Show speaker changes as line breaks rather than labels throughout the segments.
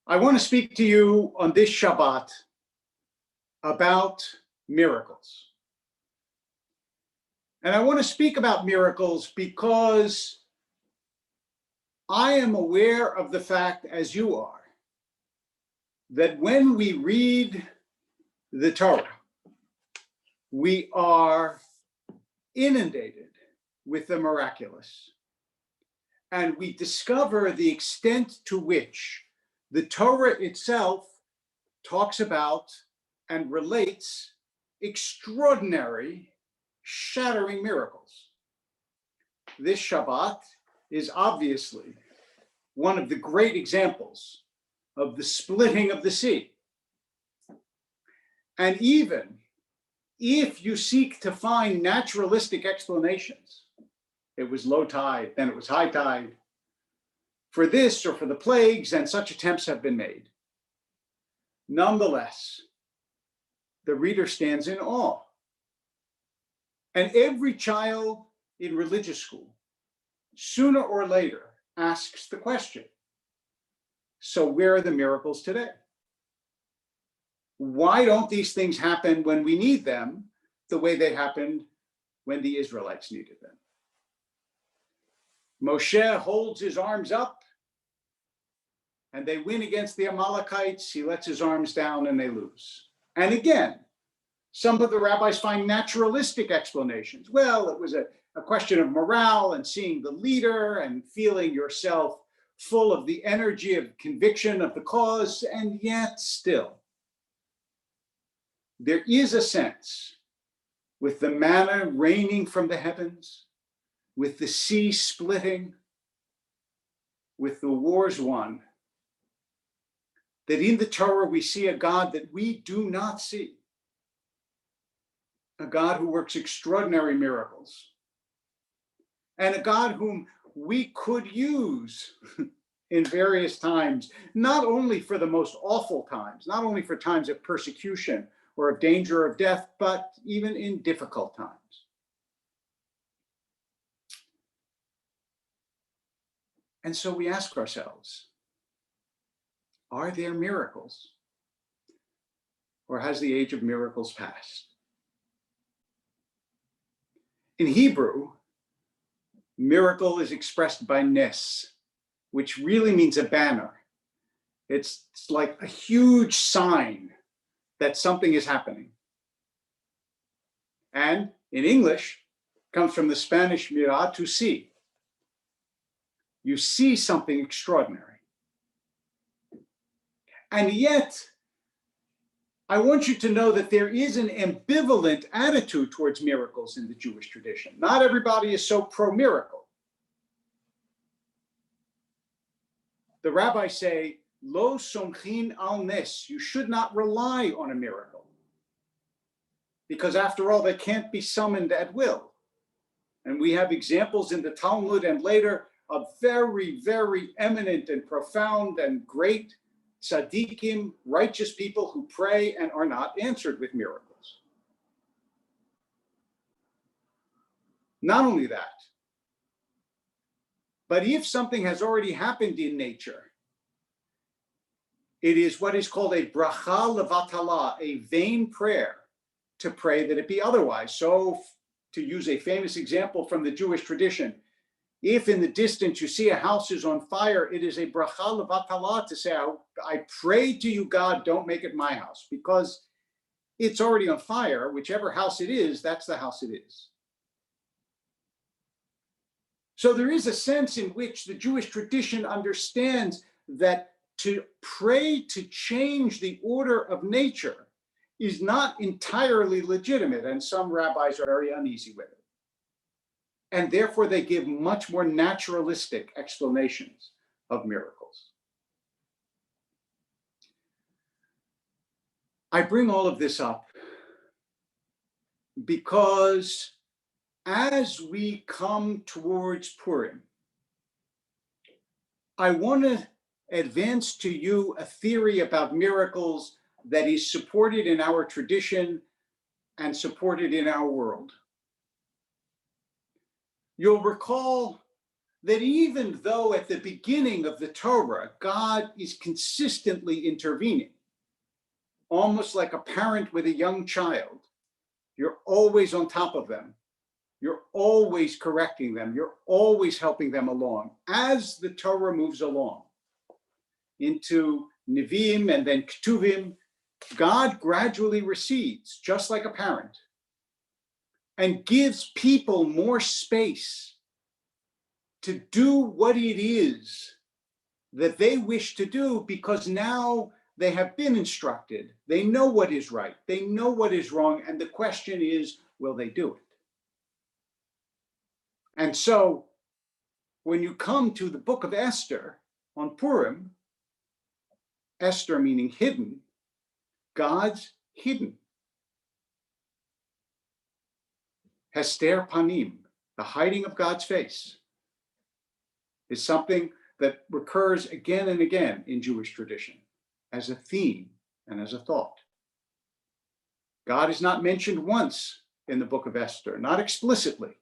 I want to speak to you on this Shabbat about miracles. And I want to speak about miracles because I am aware of the fact, as you are, that when we read the Torah, we are inundated with the miraculous. And we discover the extent to which the Torah itself talks about and relates extraordinary, shattering miracles. This Shabbat is obviously one of the great examples of the splitting of the sea. And even if you seek to find naturalistic explanations, it was low tide, then it was high tide, for this or for the plagues, and such attempts have been made. Nonetheless, the reader stands in awe. And every child in religious school, sooner or later, asks the question, so where are the miracles today? Why don't these things happen when we need them the way they happened when the Israelites needed them? Moshe holds his arms up and they win against the Amalekites. He lets his arms down and they lose. And again, some of the rabbis find naturalistic explanations. Well, it was a question of morale and seeing the leader and feeling yourself full of the energy of conviction of the cause, and yet still, there is a sense with the manna raining from the heavens, with the sea splitting, with the wars won, that in the Torah we see a God that we do not see, a God who works extraordinary miracles, and a God whom we could use in various times, not only for the most awful times, not only for times of persecution or of danger of death, but even in difficult times. And so we ask ourselves, are there miracles? Or has the age of miracles passed? In Hebrew, miracle is expressed by nes, which really means a banner. It's like a huge sign that something is happening. And in English, it comes from the Spanish mirar, to see. You see something extraordinary. And yet, I want you to know that there is an ambivalent attitude towards miracles in the Jewish tradition. Not everybody is so pro-miracle. The rabbis say, lo somchin al nes, you should not rely on a miracle. Because after all, they can't be summoned at will. And we have examples in the Talmud and later of very, very eminent and profound and great tzaddikim, righteous people who pray and are not answered with miracles. Not only that, but if something has already happened in nature, it is what is called a bracha levatala, a vain prayer, to pray that it be otherwise. So, to use a famous example from the Jewish tradition, if in the distance you see a house is on fire, it is a bracha levatala to say, I pray to you, God, don't make it my house, because it's already on fire. Whichever house it is, that's the house it is. So there is a sense in which the Jewish tradition understands that to pray to change the order of nature is not entirely legitimate, and some rabbis are very uneasy with it. And therefore, they give much more naturalistic explanations of miracles. I bring all of this up because as we come towards Purim, I want to advance to you a theory about miracles that is supported in our tradition and supported in our world. You'll recall that even though at the beginning of the Torah, God is consistently intervening, almost like a parent with a young child, you're always on top of them. You're always correcting them. You're always helping them along. As the Torah moves along into Nevi'im and then Ketuvim, God gradually recedes, just like a parent, and gives people more space to do what it is that they wish to do, because now they have been instructed. They know what is right. They know what is wrong. And the question is, will they do it? And so when you come to the book of Esther on Purim, Esther meaning hidden, God's hidden. Hester panim, the hiding of God's face, is something that recurs again and again in Jewish tradition as a theme and as a thought. God is not mentioned once in the book of Esther, not explicitly.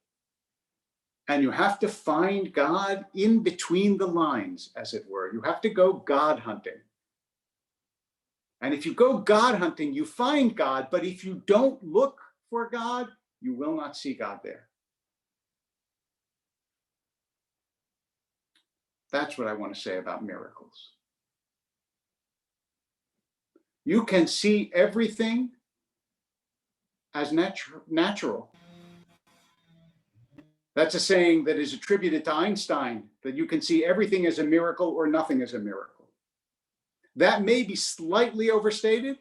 And you have to find God in between the lines, as it were. You have to go God hunting. And if you go God hunting, you find God, but if you don't look for God, you will not see God there. That's what I want to say about miracles. You can see everything as natural. That's a saying that is attributed to Einstein, that you can see everything as a miracle or nothing as a miracle. That may be slightly overstated,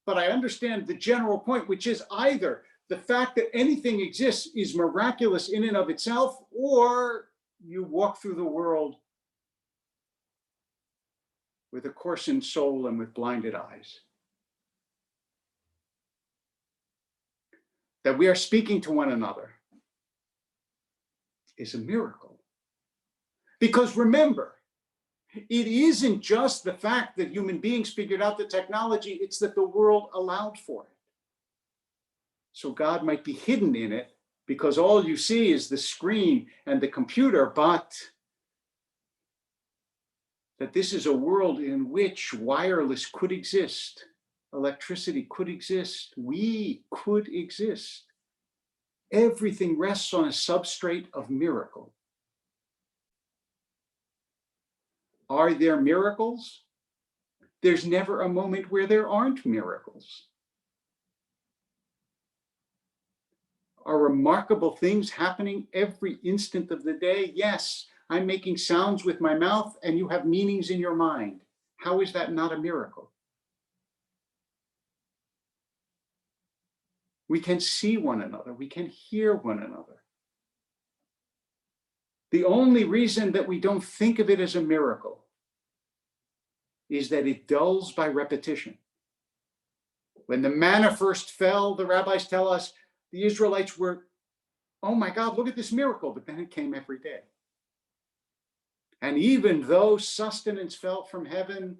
but I understand the general point, which is either the fact that anything exists is miraculous in and of itself, or you walk through the world with a coarsened soul and with blinded eyes. That we are speaking to one another is a miracle. Because remember, it isn't just the fact that human beings figured out the technology, it's that the world allowed for it. So God might be hidden in it because all you see is the screen and the computer, but that this is a world in which wireless could exist, electricity could exist, we could exist. Everything rests on a substrate of miracle. Are there miracles? There's never a moment where there aren't miracles. Are remarkable things happening every instant of the day? Yes, I'm making sounds with my mouth and you have meanings in your mind. How is that not a miracle? We can see one another. We can hear one another. The only reason that we don't think of it as a miracle is that it dulls by repetition. When the manna first fell, the rabbis tell us, the Israelites were, oh my God, look at this miracle, but then it came every day. And even though sustenance fell from heaven,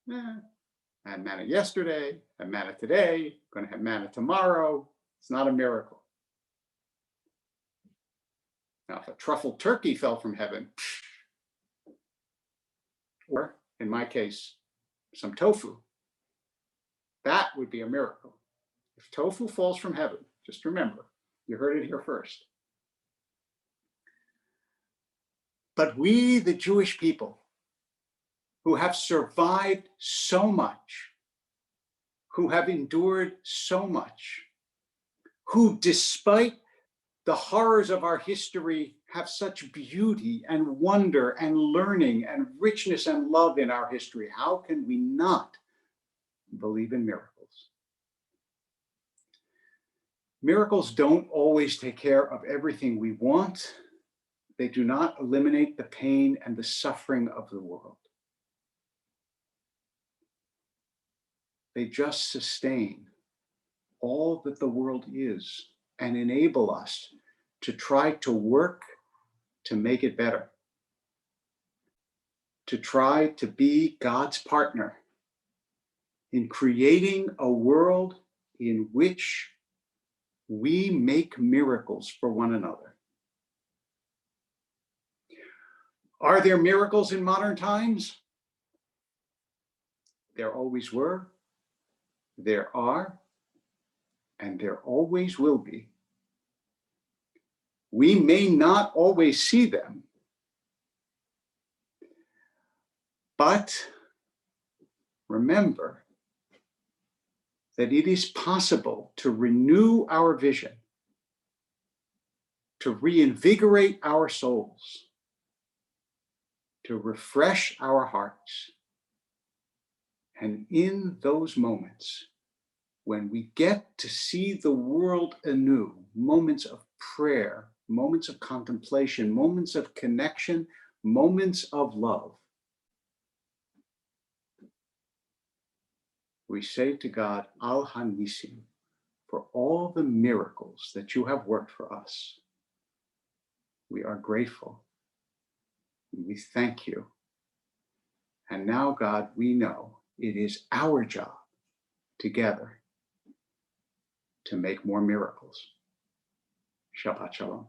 I had manna yesterday, I had manna today, going to have manna tomorrow. It's not a miracle. Now, if a truffled turkey fell from heaven, or in my case, some tofu, that would be a miracle. If tofu falls from heaven, just remember, you heard it here first. But we, the Jewish people, who have survived so much, who have endured so much, who, despite the horrors of our history, have such beauty and wonder and learning and richness and love in our history, how can we not believe in miracles? Miracles don't always take care of everything we want. They do not eliminate the pain and the suffering of the world. They just sustain all that the world is and enable us to try to work to make it better, to try to be God's partner in creating a world in which we make miracles for one another. Are there miracles in modern times? There always were, there are, and there always will be. We may not always see them, but remember that it is possible to renew our vision, to reinvigorate our souls, to refresh our hearts. And in those moments, when we get to see the world anew, moments of prayer, moments of contemplation, moments of connection, moments of love, we say to God, Al Hanisim, for all the miracles that you have worked for us. We are grateful. We thank you. And now, God, we know it is our job together to make more miracles. Shabbat Shalom.